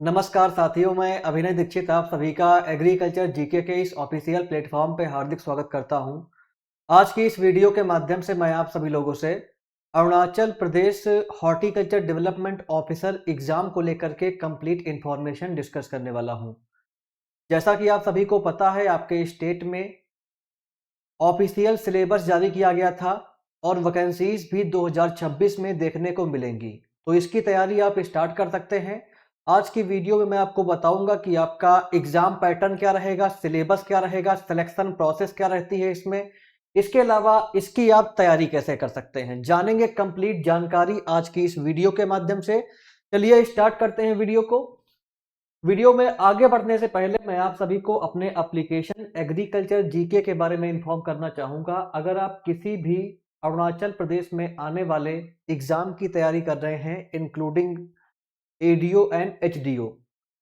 नमस्कार साथियों, मैं अभिनय दीक्षित आप सभी का एग्रीकल्चर जीके के इस ऑफिशियल प्लेटफॉर्म पे हार्दिक स्वागत करता हूं। आज की इस वीडियो के माध्यम से मैं आप सभी लोगों से Arunachal Pradesh horticulture development officer exam को लेकर के कंप्लीट इंफॉर्मेशन डिस्कस करने वाला हूं। जैसा कि आप सभी को पता है, आपके स्टेट में ऑफिशियल सिलेबस जारी किया गया था और वैकेंसीज भी 2026 में देखने को मिलेंगी, तो इसकी तैयारी आप स्टार्ट कर सकते हैं। आज की वीडियो में मैं आपको बताऊंगा कि आपका एग्जाम पैटर्न क्या रहेगा, सिलेबस क्या रहेगा, सिलेक्शन प्रोसेस क्या रहती है इसमें, इसके अलावा इसकी आप तैयारी कैसे कर सकते हैं, जानेंगे कंप्लीट जानकारी आज की इस वीडियो के माध्यम से। चलिए स्टार्ट करते हैं वीडियो को। वीडियो में आगे बढ़ने से पहले मैं आप सभी को अपने एप्लीकेशन एग्रीकल्चर जीके के बारे में इन्फॉर्म करना चाहूंगा। अगर आप किसी भी अरुणाचल प्रदेश में आने वाले एग्जाम की तैयारी कर रहे हैं, इंक्लूडिंग एडीओ एंड एचडीओ,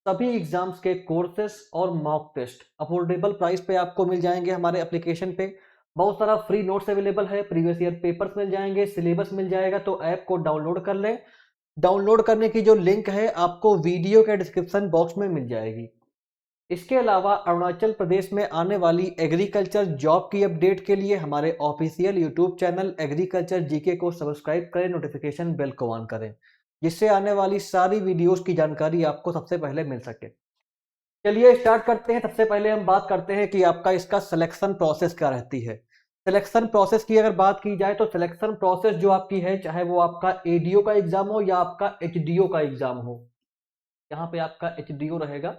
सभी एग्जाम्स के कोर्सेस और मॉक टेस्ट अफोर्डेबल प्राइस पे आपको मिल जाएंगे हमारे एप्लीकेशन पे। बहुत सारा फ्री नोट्स अवेलेबल है, प्रीवियस ईयर पेपर्स मिल जाएंगे, सिलेबस मिल जाएगा। तो ऐप को डाउनलोड कर लें। डाउनलोड करने की जो लिंक है आपको वीडियो के डिस्क्रिप्शन बॉक्स में मिल जाएगी। इसके अलावा अरुणाचल प्रदेश में आने वाली एग्रीकल्चर जॉब की अपडेट के लिए हमारे official YouTube channel agriculture GK को सब्सक्राइब करें, नोटिफिकेशन बेल को ऑन करें, जिससे आने वाली सारी वीडियोस की जानकारी आपको सबसे पहले मिल सके। चलिए स्टार्ट करते हैं। सबसे पहले हम बात करते हैं कि आपका इसका सिलेक्शन प्रोसेस क्या रहती है। सिलेक्शन प्रोसेस की अगर बात की जाए तो सिलेक्शन प्रोसेस जो आपकी है, चाहे वो आपका एडीओ का एग्जाम हो या आपका एचडीओ का एग्जाम हो, यहाँ पे आपका एचडीओ रहेगा।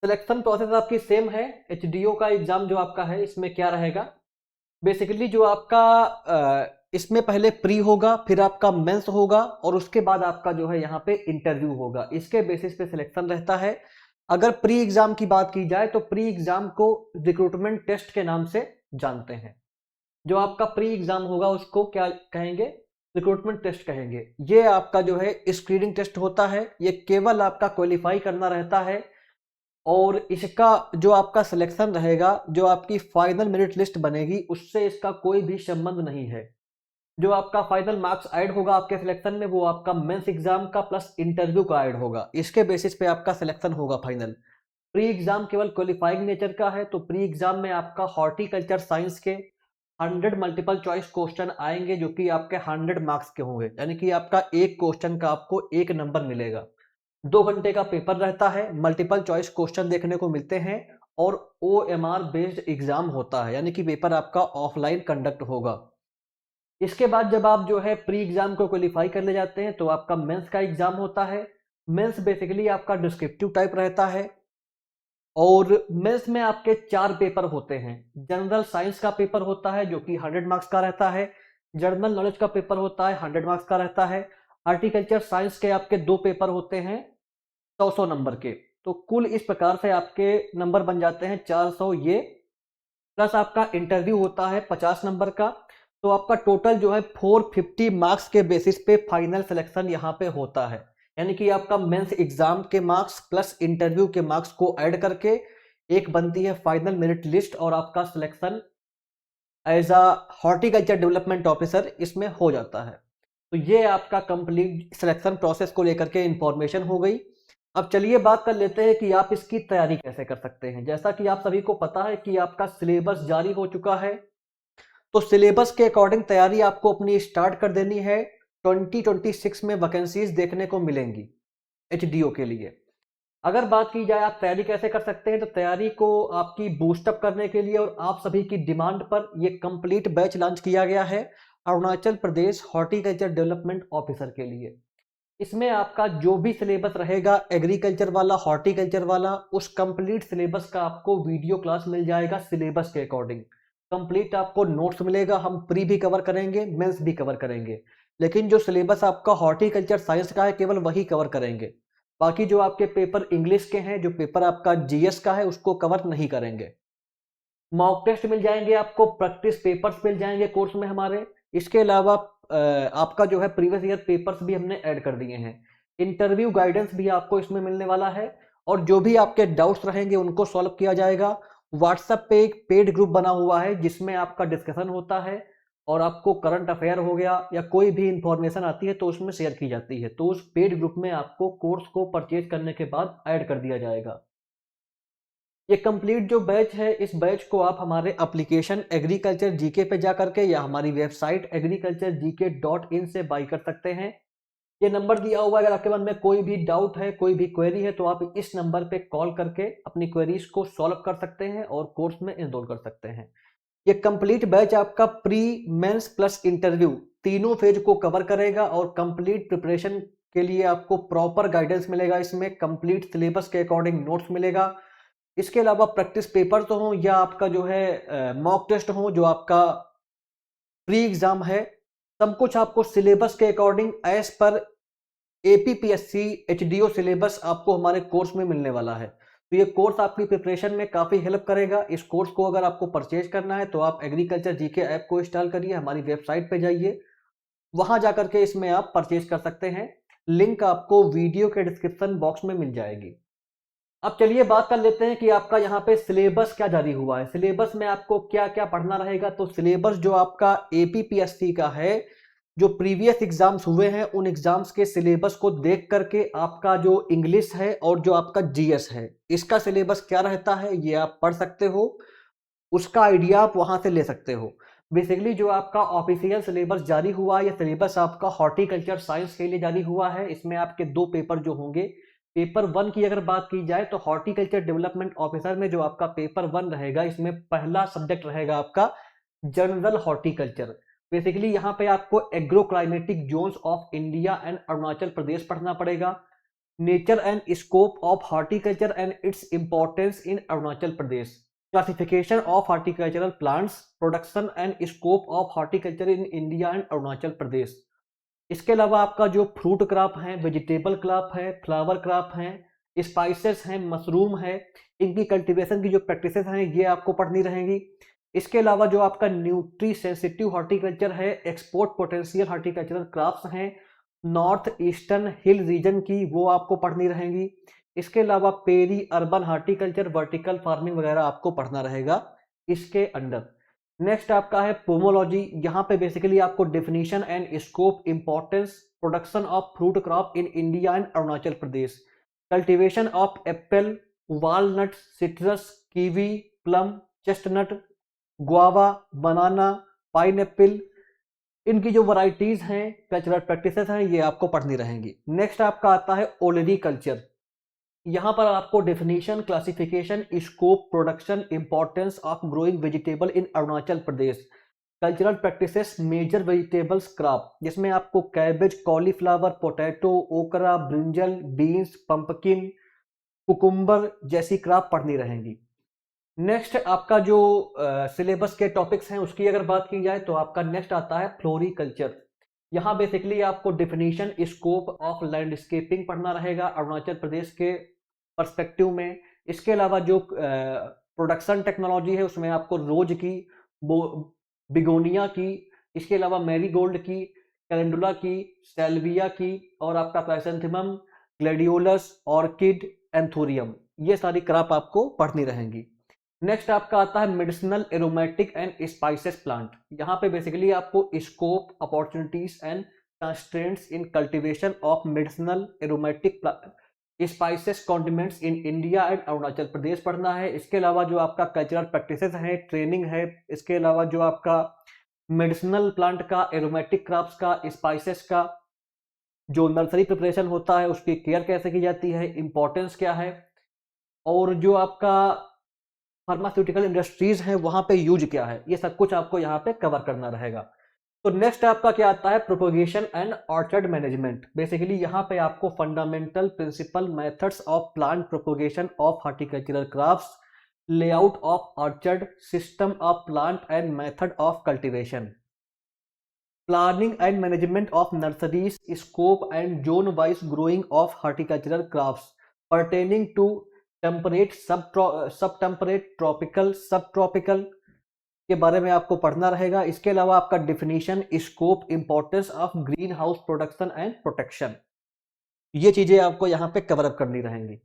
सिलेक्शन प्रोसेस आपकी सेम है। एचडीओ का एग्जाम जो आपका है, इसमें क्या रहेगा, बेसिकली जो आपका इसमें पहले प्री होगा, फिर आपका मेंस होगा और उसके बाद आपका जो है यहाँ पे इंटरव्यू होगा। इसके बेसिस पे सिलेक्शन रहता है। अगर प्री एग्जाम की बात की जाए तो प्री एग्जाम को रिक्रूटमेंट टेस्ट के नाम से जानते हैं। जो आपका प्री एग्जाम होगा उसको क्या कहेंगे, रिक्रूटमेंट टेस्ट कहेंगे। ये आपका जो है स्क्रीनिंग टेस्ट होता है, ये केवल आपका क्वालिफाई करना रहता है और इसका जो आपका सिलेक्शन रहेगा, जो आपकी फाइनल मेरिट लिस्ट बनेगी, उससे इसका कोई भी संबंध नहीं है। जो आपका फाइनल मार्क्स ऐड होगा आपके सिलेक्शन में, वो आपका मेंस एग्जाम का प्लस इंटरव्यू का ऐड होगा। इसके बेसिस पे आपका सिलेक्शन होगा फाइनल। प्री एग्जाम केवल क्वालिफाइंग नेचर का है। तो प्री एग्जाम में आपका हॉर्टिकल्चर साइंस के 100 मल्टीपल चॉइस क्वेश्चन आएंगे, जो कि आपके 100 मार्क्स के होंगे, यानी कि आपका एक क्वेश्चन का आपको 1 नंबर मिलेगा। 2 घंटे का पेपर रहता है, मल्टीपल चॉइस क्वेश्चन देखने को मिलते हैं और OMR बेस्ड एग्जाम होता है, यानी कि पेपर आपका ऑफलाइन कंडक्ट होगा। इसके बाद जब आप जो है प्री एग्जाम को क्वालिफाई कर ले जाते हैं तो आपका मेंस का एग्जाम होता है। मेंस बेसिकली आपका डिस्क्रिप्टिव टाइप रहता है और मेंस में आपके 4 पेपर होते हैं। जनरल साइंस का पेपर होता है जो कि 100 मार्क्स का रहता है। जनरल नॉलेज का पेपर होता है, 100 मार्क्स का रहता है। हार्टिकल्चर साइंस के आपके 2 पेपर होते हैं 100 नंबर के। तो कुल इस प्रकार से आपके नंबर बन जाते हैं 400 ये, प्लस आपका इंटरव्यू होता है 50 नंबर का। तो आपका टोटल जो है 450 मार्क्स के बेसिस पे फाइनल सिलेक्शन यहाँ पे होता है। यानी कि आपका मेंस एग्जाम के मार्क्स प्लस इंटरव्यू के मार्क्स को ऐड करके एक बनती है फाइनल मेरिट लिस्ट और आपका selection as a horticulture development officer इसमें हो जाता है। तो ये आपका कंप्लीट सिलेक्शन प्रोसेस को लेकर के इंफॉर्मेशन हो गई। अब चलिए बात कर लेते हैं कि आप इसकी तैयारी कैसे कर सकते हैं। जैसा कि आप सभी को पता है कि आपका सिलेबस जारी हो चुका है, तो सिलेबस के अकॉर्डिंग तैयारी आपको अपनी स्टार्ट कर देनी है। 2026 में वैकेंसीज देखने को मिलेंगी एचडीओ के लिए। अगर बात की जाए आप तैयारी कैसे कर सकते हैं, तो तैयारी को आपकी बूस्टअप करने के लिए और आप सभी की डिमांड पर यह कंप्लीट बैच लॉन्च किया गया है Arunachal Pradesh horticulture development officer के लिए। इसमें आपका जो भी सिलेबस रहेगा एग्रीकल्चर वाला, हॉर्टिकल्चर वाला, उस कंप्लीट सिलेबस का आपको वीडियो क्लास मिल जाएगा। सिलेबस के अकॉर्डिंग कंप्लीट आपको नोट्स मिलेगा। हम प्री भी कवर करेंगे, मेंस भी कवर करेंगे, लेकिन जो सिलेबस आपका हॉर्टिकल्चर साइंस का है केवल वही कवर करेंगे। बाकी जो आपके पेपर इंग्लिश के हैं, जो पेपर आपका जीएस का है, उसको कवर नहीं करेंगे। मॉक टेस्ट मिल जाएंगे आपको, प्रैक्टिस पेपर्स मिल जाएंगे कोर्स में हमारे। इसके अलावा आपका जो है प्रीवियस ईयर पेपर्स भी हमने ऐड कर दिए हैं। इंटरव्यू गाइडेंस भी आपको इसमें मिलने वाला है और जो भी आपके डाउट्स रहेंगे उनको सॉल्व किया जाएगा। व्हाट्सएप पे एक पेड ग्रुप बना हुआ है जिसमें आपका डिस्कशन होता है और आपको करंट अफेयर हो गया या कोई भी इंफॉर्मेशन आती है तो उसमें शेयर की जाती है, तो उस पेड ग्रुप में आपको कोर्स को परचेज करने के बाद ऐड कर दिया जाएगा। ये कंप्लीट जो बैच है, इस बैच को आप हमारे एप्लीकेशन एग्रीकल्चर जीके पे जा करके या हमारी वेबसाइट agriculturegk.in से बाई कर सकते हैं। ये नंबर दिया हुआ है, अगर आपके मन में कोई भी डाउट है, कोई भी क्वेरी है, तो आप इस नंबर पे कॉल करके अपनी क्वेरीज को सॉल्व कर सकते हैं और कोर्स में इनरोल कर सकते हैं। ये कंप्लीट बैच आपका प्री, मेंस प्लस इंटरव्यू तीनों फेज को कवर करेगा और कंप्लीट प्रिपरेशन के लिए आपको प्रॉपर गाइडेंस मिलेगा। इसमें कंप्लीट सिलेबस के अकॉर्डिंग नोट्स मिलेगा। इसके अलावा प्रैक्टिस पेपर तो हो या आपका जो है मॉक टेस्ट हो, जो आपका प्री एग्जाम है, सब कुछ आपको सिलेबस के according as per APPSC HDO syllabus आपको हमारे कोर्स में मिलने वाला है। तो ये कोर्स आपकी प्रिपरेशन में काफी हेल्प करेगा। इस कोर्स को अगर आपको परचेज करना है तो आप एग्रीकल्चर जीके ऐप को इंस्टॉल करिए, हमारी वेबसाइट पे जाइए, वहां जाकर के इसमें आप परचेज कर सकते हैं। लिंक आपको वीडियो के डिस्क्रिप्शन बॉक्स में मिल जाएगी। अब चलिए बात कर लेते हैं कि आपका यहाँ पे सिलेबस क्या जारी हुआ है, सिलेबस में आपको क्या क्या पढ़ना रहेगा। तो सिलेबस जो आपका एपीपीएससी का है, जो प्रीवियस एग्जाम्स हुए हैं उन एग्जाम्स के सिलेबस को देख करके आपका जो इंग्लिश है और जो आपका जीएस है, इसका सिलेबस क्या रहता है ये आप पढ़ सकते हो, उसका आइडिया आप वहां से ले सकते हो। बेसिकली जो आपका ऑफिशियल सिलेबस जारी हुआ है, ये सिलेबस आपका हॉर्टिकल्चर साइंस के लिए जारी हुआ है। इसमें आपके दो पेपर जो होंगे, पेपर 1 की अगर बात की जाए तो हॉर्टिकल्चर डेवलपमेंट ऑफिसर में जो आपका पेपर 1 रहेगा, इसमें पहला सब्जेक्ट रहेगा आपका जनरल हॉर्टिकल्चर। बेसिकली यहाँ पे आपको agro climatic zones of India and Arunachal Pradesh पढ़ना पड़ेगा, nature and scope of horticulture and its importance in Arunachal Pradesh, classification of horticultural plants, production and scope of horticulture in India and Arunachal Pradesh. इसके अलावा आपका जो फ्रूट क्रॉप है, वेजिटेबल क्रॉप है, flower crop है, spices हैं, मशरूम है, इनकी कल्टीवेशन की जो प्रैक्टिसेस हैं ये आपको पढ़नी रहेंगी। इसके अलावा जो आपका न्यूट्री सेंसिटिव हॉर्टिकल्चर है, एक्सपोर्ट पोटेंशियल हॉर्टिकल्चरल क्रॉप्स हैं नॉर्थ ईस्टर्न हिल रीजन की, वो आपको पढ़नी रहेंगी। इसके अलावा peri urban horticulture, vertical farming वगैरह आपको पढ़ना रहेगा इसके अंडर। नेक्स्ट आपका है पोमोलॉजी। यहाँ पे बेसिकली आपको definition and scope, importance, production of fruit crop in India and Arunachal Pradesh, cultivation of Apple, walnut, citrus, kiwi, plum, chestnut, guava, banana, pineapple, इनकी जो वैरायटीज हैं, कल्चरल प्रैक्टिसेस हैं, ये आपको पढ़नी रहेंगी। नेक्स्ट आपका आता है ओलेरी कल्चर। यहाँ पर आपको definition, classification, scope, production, importance of growing vegetable in Arunachal Pradesh, cultural practices, major vegetables crop, जिसमें आपको cabbage, cauliflower, potato, okra, brinjal, beans, pumpkin, cucumber जैसी क्रॉप पढ़नी रहेंगी। नेक्स्ट आपका जो सिलेबस के टॉपिक्स हैं उसकी अगर बात की जाए तो आपका नेक्स्ट आता है फ्लोरिकल्चर। यहाँ बेसिकली आपको डिफिनीशन, स्कोप ऑफ लैंडस्केपिंग पढ़ना रहेगा अरुणाचल प्रदेश के पर्सपेक्टिव में। इसके अलावा जो प्रोडक्शन टेक्नोलॉजी है उसमें आपको रोज की, बिगोनिया की, इसके अलावा मैरीगोल्ड की, कैलेंडुला की, सेल्विया की, और आपका क्राइसेंथेमम, ग्लैडियोलस, ऑर्किड, एंथोरियम, ये सारी क्रॉप आपको पढ़नी रहेंगी। नेक्स्ट आपका आता है medicinal, aromatic and spices plant. यहाँ पे बेसिकली आपको scope, opportunities and constraints in cultivation of medicinal, aromatic, spices, condiments in India and Arunachal Pradesh पढ़ना है। इसके अलावा जो आपका कल्चरल प्रैक्टिसेस है, ट्रेनिंग है, इसके अलावा जो आपका मेडिसिनल प्लांट का, एरोमेटिक क्रॉप्स का, स्पाइसेस का जो नर्सरी प्रिपरेशन होता है उसकी केयर कैसे की जाती है, इंपॉर्टेंस क्या है, और जो आपका फार्मास्यूटिकल इंडस्ट्रीज हैं वहां पे यूज क्या है, ये सब कुछ आपको यहाँ पे कवर करना रहेगा। तो नेक्स्ट आपका क्या आता है, propagation and orchard management. Basically यहाँ पे आपको fundamental principle, methods of plant propagation of horticultural crops, layout of orchard, system of plant and method of cultivation, planning and management of nurseries, scope and zone wise growing of horticultural crops pertaining to temperate, sub temperate, tropical, sub tropical के बारे में आपको पढ़ना रहेगा। इसके अलावा आपका definition, scope, importance of green house production and protection, ये चीजें आपको यहाँ पे कवर अप करनी रहेंगी।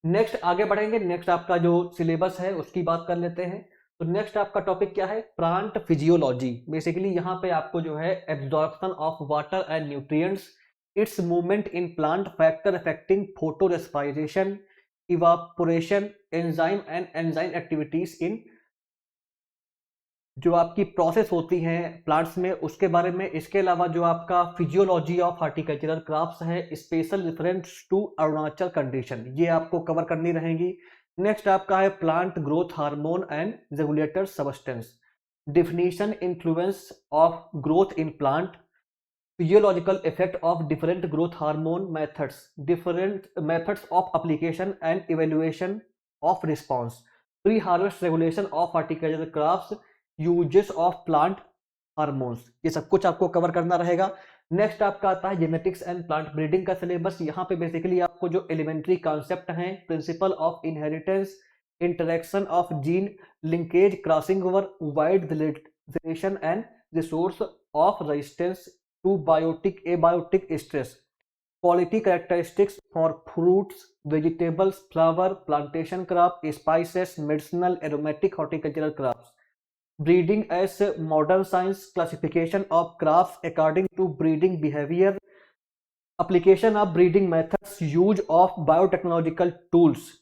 नेक्स्ट आगे बढ़ेंगे, नेक्स्ट आपका जो सिलेबस है उसकी बात कर लेते हैं। तो नेक्स्ट आपका टॉपिक क्या है, प्लांट फिजियोलॉजी। बेसिकली यहाँ पे आपको जो है absorption of water and nutrients, it's movement in plant, factor affecting photo respiration, evaporation, enzyme and enzyme activities in, जो आपकी प्रोसेस होती हैं प्लांट्स में उसके बारे में। इसके अलावा जो आपका फिजियोलॉजी ऑफ हार्टिकल्चरल क्राफ्ट्स है, special reference to Arunachal condition, ये आपको कवर करनी रहेंगी। नेक्स्ट आपका है plant growth hormone and regulator substance, definition, influence of growth in plant, physiological effect of different growth hormone methods, different methods of application and evaluation of response, pre-harvest regulation of horticultural crops, uses of plant hormones, ये सब कुछ आपको cover करना रहेगा। Next आपका आता है genetics and plant breeding का सिलेबस। यहाँ पे बेसिकली आपको जो एलिमेंट्री कॉन्सेप्ट हैं, principle of inheritance, interaction of gene linkage, crossing over, wide relation and resource of resistance to biotic abiotic stress, quality characteristics for fruits, vegetables, flower, plantation crop, spices, medicinal, aromatic horticultural crops, breeding as modern science, classification of crops according to breeding behavior, application of breeding methods, use of biotechnological tools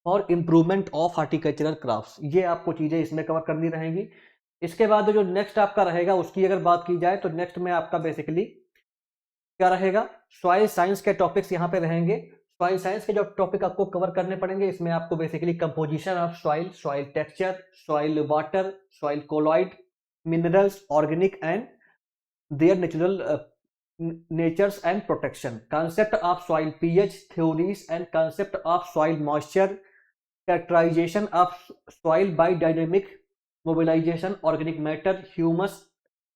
for improvement of horticultural crops, ये आपको चीजें इसमें cover करनी रहेंगी। इसके बाद जो next आपका रहेगा उसकी अगर बात की जाए तो नेक्स्ट में आपका बेसिकली क्या रहेगा, सॉइल साइंस के टॉपिक्स यहाँ पे रहेंगे। सॉइल साइंस के जो टॉपिक आपको कवर करने पड़ेंगे, इसमें आपको basically composition of soil, soil texture, soil water, soil colloid, minerals, organic and their natural natures and protection, concept of soil pH, theories and concept of soil moisture, characterization of soil by dynamic mobilization, organic matter, humus,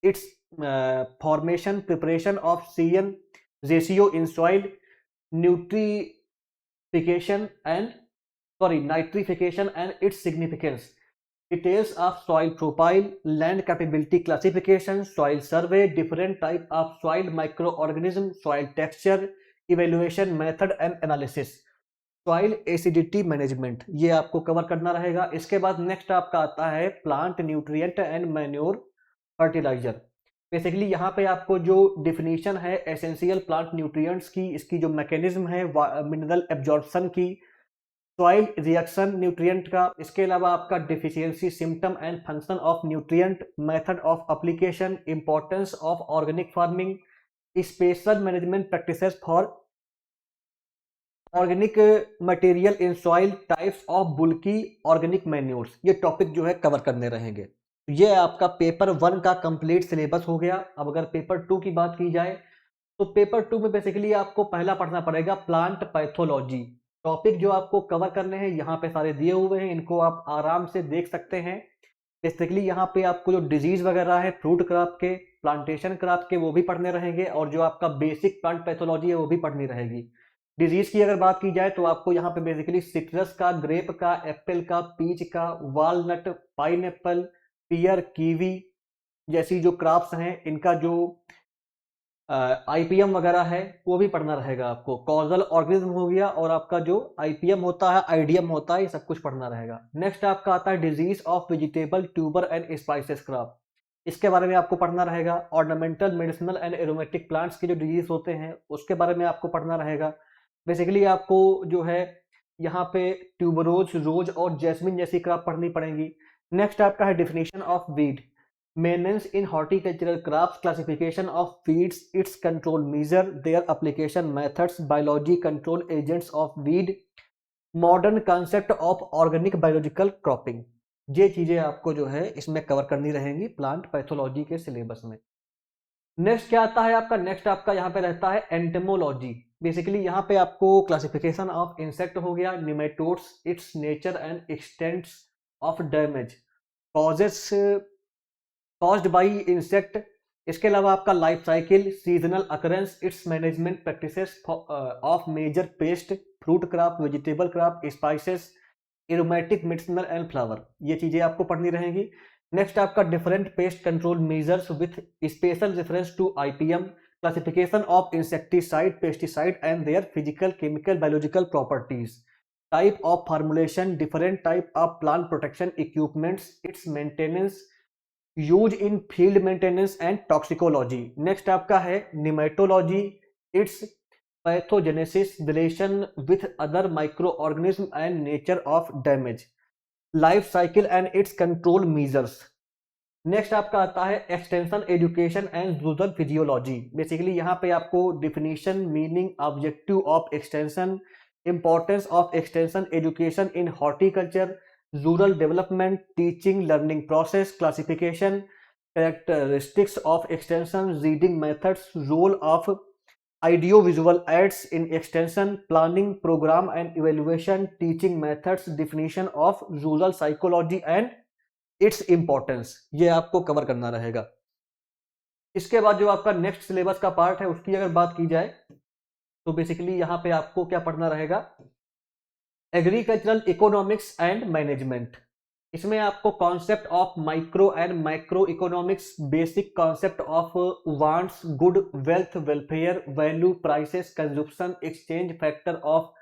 its formation, preparation of CN ratio in soil, nitrification and its significance, details of soil profile, land capability classification, soil survey, different type of soil microorganism, soil texture evaluation method and analysis, soil acidity management, ये आपको cover करना रहेगा। इसके बाद next आपका आता है plant nutrient and manure fertiliser. Basically यहाँ पे आपको जो डिफिनीशन है एसेंशियल प्लांट न्यूट्रिएंट्स की, इसकी जो मैकेनिज्म है मिनरल एब्जॉर्प्शन की, सॉइल रिएक्शन न्यूट्रिएंट का, इसके अलावा आपका deficiency symptom and function of nutrient, method of application, importance of organic farming, special management practices for organic material in soil, types of bulky organic manures, ये topic जो है cover करने रहेंगे। ये आपका पेपर 1 का कंप्लीट सिलेबस हो गया। अब अगर पेपर 2 की बात की जाए तो पेपर 2 में बेसिकली आपको पहला पढ़ना पड़ेगा प्लांट पैथोलॉजी। टॉपिक जो आपको कवर करने हैं यहाँ पे सारे दिए हुए हैं, इनको आप आराम से देख सकते हैं। बेसिकली यहाँ पे आपको जो डिजीज वगैरह है फ्रूट क्रॉप के, प्लांटेशन क्रॉप के, वो भी पढ़ने रहेंगे, और जो आपका बेसिक प्लांट पैथोलॉजी है वो भी पढ़नी रहेगी। डिजीज की अगर बात की जाए तो आपको यहाँ पे बेसिकली सिट्रस का, ग्रेप का, एप्पल का, पीच का, वालनट, पाइनएप्पल, पियर, कीवी जैसी जो क्रॉप्स हैं इनका जो आईपीएम वगैरह है वो भी पढ़ना रहेगा आपको। कॉजल ऑर्गेनिज्म हो गया, और आपका जो आईपीएम होता है, आईडीएम होता है, ये सब कुछ पढ़ना रहेगा। नेक्स्ट आपका आता है disease of vegetable, tuber and spices crop, इसके बारे में आपको पढ़ना रहेगा। Ornamental, medicinal and aromatic plants के जो डिजीज होते हैं उसके बारे में आपको पढ़ना रहेगा। बेसिकली आपको जो है यहाँ पे ट्यूबरोज, रोज और जैस्मिन जैसी क्रॉप पढ़नी पड़ेंगी। नेक्स्ट आपका है definition of weed, maintenance in horticultural crops, classification of weeds, it's control measure, their application methods, biology control agents of weed, modern concept of organic biological cropping, ये चीजें आपको जो है इसमें कवर करनी रहेंगी प्लांट पैथोलॉजी के सिलेबस में। नेक्स्ट क्या आता है आपका, नेक्स्ट आपका यहाँ पे रहता है एंटेमोलॉजी। बेसिकली यहाँ पे आपको क्लासिफिकेशन ऑफ इंसेक्ट हो गया, nematodes, its nature and extents of damage, causes caused by insect, इसके अलावा आपका life cycle, seasonal occurrence, its management practices of major pest, fruit crop, vegetable crop, spices, aromatic, medicinal and flower, ये चीजें आपको पढ़नी रहेंगी। नेक्स्ट आपका different pest control measures with special reference to IPM, classification of insecticide, pesticide and their physical, chemical, biological properties, type of formulation, different type of plant protection equipments, its maintenance, use in field maintenance and toxicology. Next आपका है nematology, its pathogenesis, relation with other microorganism and nature of damage, life cycle and its control measures. Next आपका आता है extension education and rural physiology. Basically यहाँ पे आपको definition, meaning, objective of extension, importance of extension education in horticulture, rural development, teaching learning process, classification, characteristics of extension, reading methods, role of audio visual aids in extension, planning, programme and evaluation, teaching methods, definition of rural psychology and its importance, ये आपको cover करना रहेगा। इसके बाद जो आपका next syllabus का part है उसकी अगर बात की जाए तो बेसिकली यहाँ पे आपको क्या पढ़ना रहेगा, एग्रीकल्चरल इकोनॉमिक्स एंड मैनेजमेंट। इसमें आपको concept of micro and macro economics, basic concept of wants, good, wealth, welfare, value, prices, consumption, exchange factor of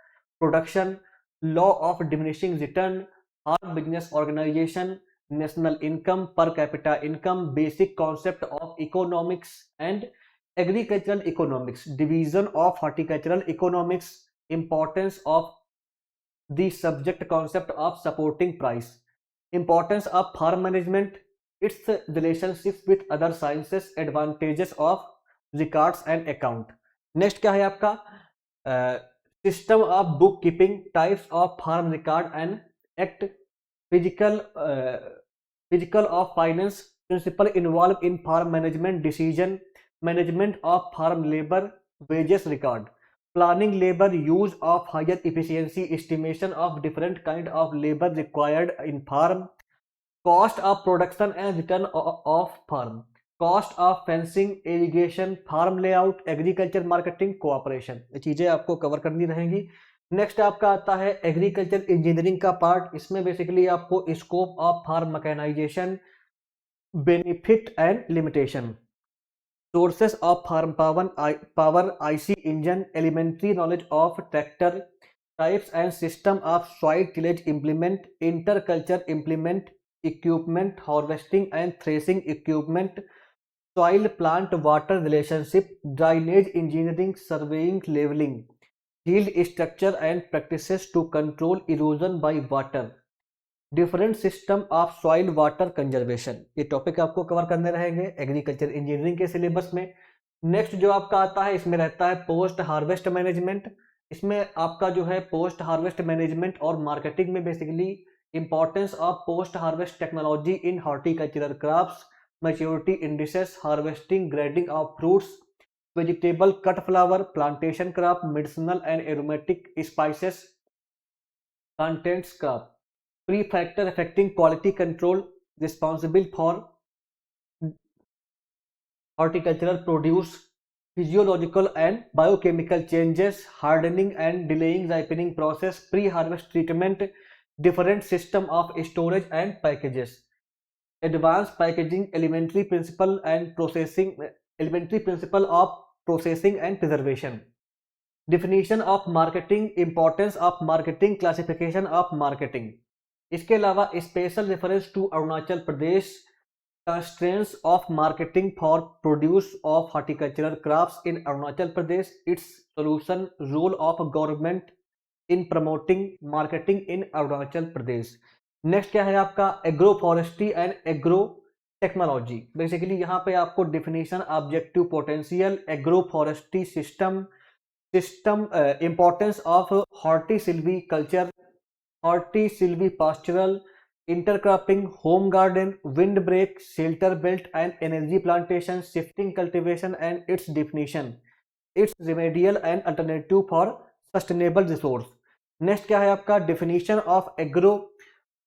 production, law of diminishing return, farm business organisation, national income, per capita income, basic concept of economics and agricultural economics, division of horticultural economics, importance of the subject concept of supporting price, importance of farm management, its relationship with other sciences, advantages of records and account. Next क्या है आपका, system of book keeping, types of farm record and act, physical of finance, principle involved in farm management decision, management of farm labor, wages record, planning labor use of higher efficiency, estimation of different kind of labor required in farm, cost of production and return of farm, cost of fencing, irrigation, farm layout, agriculture marketing, cooperation, ये चीजें आपको cover करनी रहेंगी। Next आपका आता है agriculture engineering का part. इसमें बेसिकली आपको scope of farm mechanisation, benefit and limitation, sources of farm power, IC engine, elementary knowledge of tractor, types and system of soil tillage implement, interculture implement, equipment, harvesting and threshing equipment, soil plant water relationship, drainage engineering, surveying, levelling, field structure and practices to control erosion by water, different system of soil water conservation। ये topic आपको cover करने रहेंगे agriculture engineering के syllabus में। Next जो आपका आता है इसमें रहता है पोस्ट हार्वेस्ट मैनेजमेंट। इसमें आपका जो है पोस्ट हार्वेस्ट मैनेजमेंट और मार्केटिंग में basically importance of post harvest technology in horticultural crops, maturity indices, harvesting, grading of fruits, vegetable, cut flower, plantation crop, medicinal and aromatic spices, contents crop, pre-factor affecting quality control, responsible for horticultural produce, physiological and biochemical changes, hardening and delaying ripening process, pre-harvest treatment, different system of storage and packages, advanced packaging, elementary principle and processing, elementary principle of processing and preservation, definition of marketing, importance of marketing, classification of marketing। इसके अलावा special reference to Arunachal Pradesh, constraints of marketing for produce of horticultural crops in Arunachal Pradesh, its solution, role of government in promoting marketing in Arunachal Pradesh। Next क्या है आपका agro forestry and agro technology. Basically यहाँ पे आपको definition, objective, potential, agro forestry system, importance of horti silviculture, horti silvi pastoral, intercropping, home garden, wind break, shelter belt and energy plantation, shifting cultivation and its definition, its remedial and alternative for sustainable resource. Next क्या है आपका definition of agro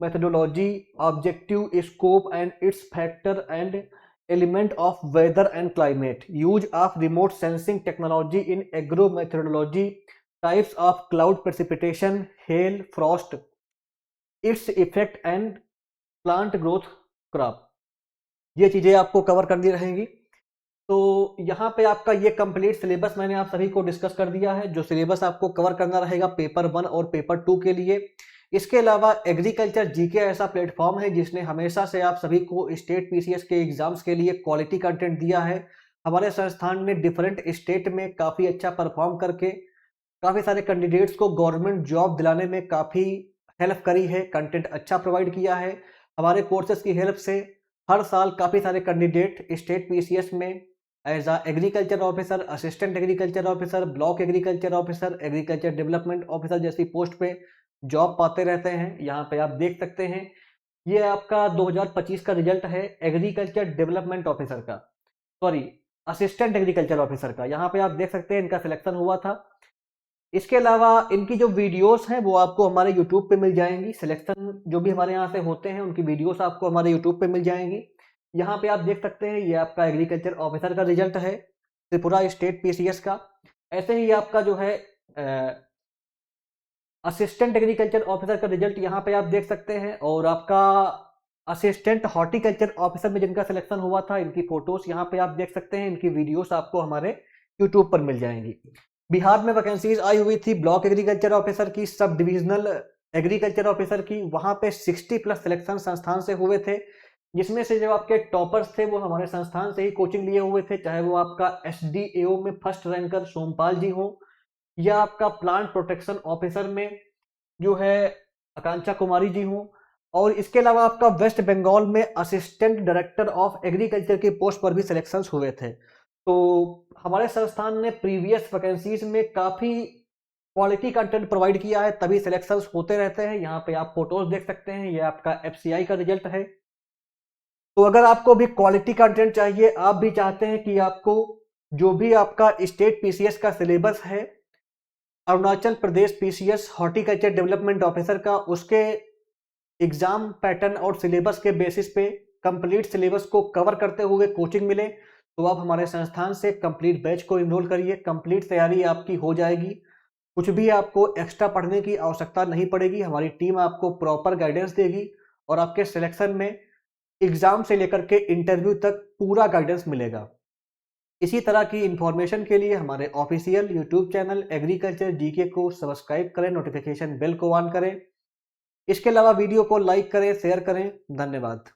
methodology, objective, scope and its factor and element of weather and climate, use of remote sensing technology in agro methodology, types of cloud precipitation, hail, frost, its effect and plant growth crop। ये चीजें आपको cover करनी रहेंगी। तो यहाँ पे आपका ये कंप्लीट सिलेबस मैंने आप सभी को डिस्कस कर दिया है, जो सिलेबस आपको कवर करना रहेगा पेपर 1 और पेपर 2 के लिए। इसके अलावा एग्रीकल्चर जीके ऐसा प्लेटफॉर्म है जिसने हमेशा से आप सभी को स्टेट पीसीएस के एग्जाम्स के लिए क्वालिटी कंटेंट दिया है। हमारे संस्थान ने डिफरेंट स्टेट में काफ़ी अच्छा परफॉर्म करके काफ़ी सारे कैंडिडेट्स को गवर्नमेंट जॉब दिलाने में काफ़ी हेल्प करी है, कंटेंट अच्छा प्रोवाइड किया है। हमारे कोर्सेज की हेल्प से हर साल काफ़ी सारे कैंडिडेट स्टेट पीसीएस में as a agriculture officer, assistant agriculture officer, block agriculture officer, agriculture development officer जैसी पोस्ट पे जॉब पाते रहते हैं। यहाँ पे आप देख सकते हैं, ये आपका 2025 का रिजल्ट है एग्रीकल्चर डेवलपमेंट ऑफिसर का, सॉरी असिस्टेंट एग्रीकल्चर ऑफिसर का। यहाँ पे आप देख सकते हैं इनका सिलेक्शन हुआ था। इसके अलावा इनकी जो वीडियोस हैं वो आपको हमारे यूट्यूब पे मिल जाएंगी। सिलेक्शन जो भी हमारे यहाँ से होते हैं उनकी वीडियोस आपको हमारे यूट्यूब पे मिल जाएंगी। यहाँ पे आप देख सकते हैं ये आपका एग्रीकल्चर ऑफिसर का रिजल्ट है त्रिपुरा स्टेट पीसीएस का। ऐसे ही आपका जो है असिस्टेंट एग्रीकल्चर ऑफिसर का रिजल्ट यहाँ पे आप देख सकते हैं, और आपका असिस्टेंट हॉर्टिकल्चर ऑफिसर में जिनका सिलेक्शन हुआ था इनकी फोटोज यहाँ पे आप देख सकते हैं। इनकी वीडियोस आपको हमारे यूट्यूब पर मिल जाएंगी। बिहार में वैकेंसीज आई हुई थी ब्लॉक एग्रीकल्चर ऑफिसर की, सब डिविजनल एग्रीकल्चर ऑफिसर की। वहां पे 60+ सिलेक्शन संस्थान से हुए थे, जिसमें से जो आपके टॉपर्स थे वो हमारे संस्थान से ही कोचिंग लिए हुए थे, चाहे वो आपका SDAO में फर्स्ट रैंकर सोमपाल जी हो, या आपका प्लांट प्रोटेक्शन ऑफिसर में जो है आकांक्षा कुमारी जी हो, और इसके अलावा आपका वेस्ट बंगाल में असिस्टेंट डायरेक्टर ऑफ एग्रीकल्चर की पोस्ट पर भी सिलेक्शंस हुए थे। तो हमारे संस्थान ने प्रीवियस वैकेंसीज में काफ़ी क्वालिटी कंटेंट प्रोवाइड किया है, तभी सिलेक्शंस होते रहते हैं। यहाँ पे आप फोटोज देख सकते हैं, ये आपका FCI का रिजल्ट है। तो अगर आपको भी क्वालिटी कंटेंट चाहिए, आप भी चाहते हैं कि आपको जो भी आपका स्टेट पीसीएस का सिलेबस है Arunachal Pradesh PCS horticulture development officer का, उसके एग्जाम पैटर्न और सिलेबस के बेसिस पे कंप्लीट सिलेबस को कवर करते हुए कोचिंग मिले, तो आप हमारे संस्थान से कंप्लीट बैच को इनरोल करिए। कंप्लीट तैयारी आपकी हो जाएगी, कुछ भी आपको एक्स्ट्रा पढ़ने की आवश्यकता नहीं पड़ेगी। हमारी टीम आपको प्रॉपर गाइडेंस देगी और आपके सिलेक्शन में एग्जाम से लेकर के इंटरव्यू तक पूरा गाइडेंस मिलेगा। इसी तरह की इंफॉर्मेशन के लिए हमारे official YouTube channel agriculture GK को सब्सक्राइब करें, नोटिफिकेशन बेल को ऑन करें। इसके अलावा वीडियो को लाइक करें, शेयर करें। धन्यवाद।